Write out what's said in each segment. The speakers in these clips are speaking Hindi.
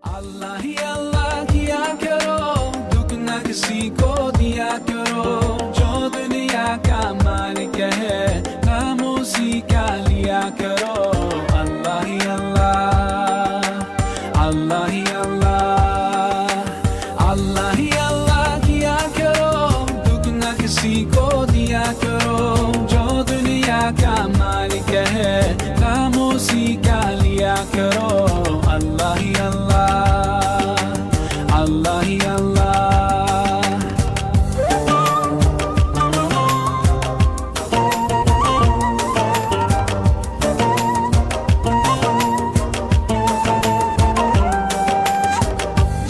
अल्लाह ही अल्लाह किया करो, दुख न किसी को दिया करो, जो दुनिया का मालिक है नाम उसी का लिया करो। अल्लाह ही अल्लाह, अल्लाह ही अल्लाह, अल्लाह ही अल्लाह किया करो, दुख न किसी को दिया करो, जो दुनिया का मालिक है नाम उसी का लिया करो। अल्लाह ही अल्लाह, अल्लाह ही अल्लाह।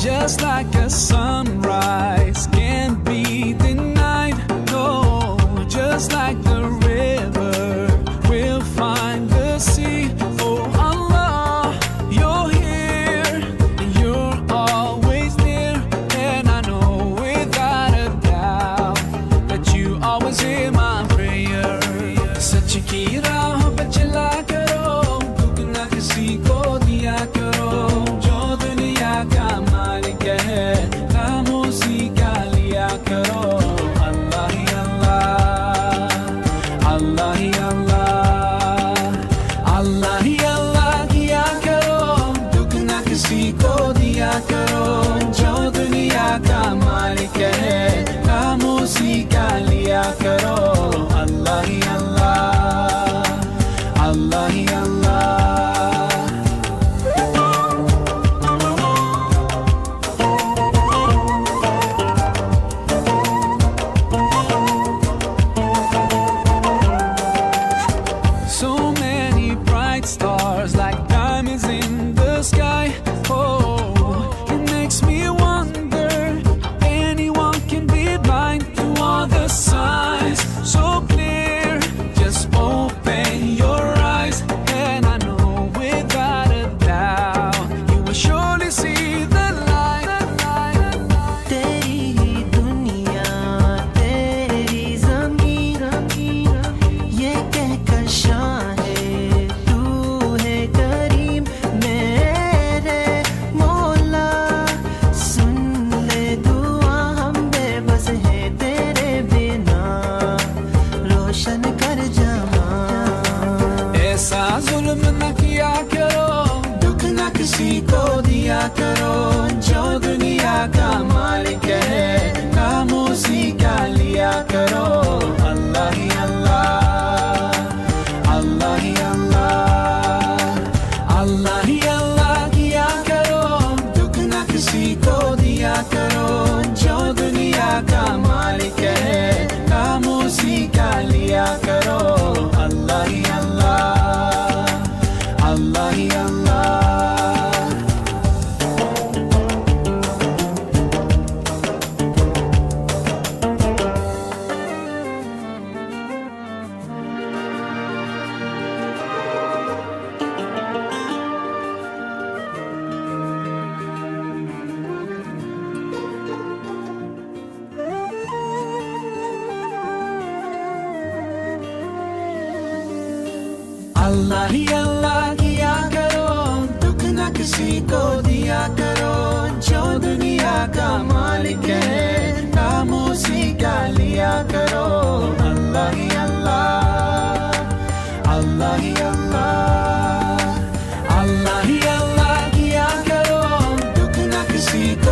Just like a sunrise can't be denied, no, just like the river will find the sea. Oh Allah, you're here and you're always near, and I know without a doubt that you always hear my prayer. सच की राह पे चला करो, दुख न किसी को दिया करो, जो दुनिया का मालिक है नाम उसी का लिया करो। अल्लाह ही अल्लाह, अल्लाह ही अल्लाह, अल्लाह ही अल्लाह किया करो, दुख न किसी को दिया करो, जो दुनिया का मालिक है नाम उसी का लिया करो। अल्लाह ही अल्लाह, अल्लाह ही अल्लाह। So many bright stars like diamonds in the sky. Oh, it makes me wonder anyone can be blind to all the signs so clear. Just open your eyes and I know without a doubt you will surely see the light. तेरी ही दुनिया तेरी ज़मीन, ये कहकर शाहे तू है करीम मेरे मौला, सुन ले दुआ हम बेबस है तेरे बिना, रोशन कर जहां। ऐसा जुल्म न किया करो, दुख न किसी को दिया करो, जो दुनिया का मालिक है नाम उसी का लिया करो। अल्लाह ही अल्लाह, अल्लाह ही अल्लाह, अल्लाह ही अल्लाह किया करो, दुख न किसी को दिया करो, जो दुनिया का मालिक है नाम उसी का लिया करो। अल्लाह ही अल्लाह, अल्लाह ही अल्लाह। अल्लाह ही अल्लाह किया करो, दुख न किसी को दिया करो, जो दुनिया का मालिक है नाम उसी का लिया करो। अल्लाह ही अल्लाह, अल्लाह ही अल्लाह, अल्लाह ही अल्लाह किया करो, दुख न किसी को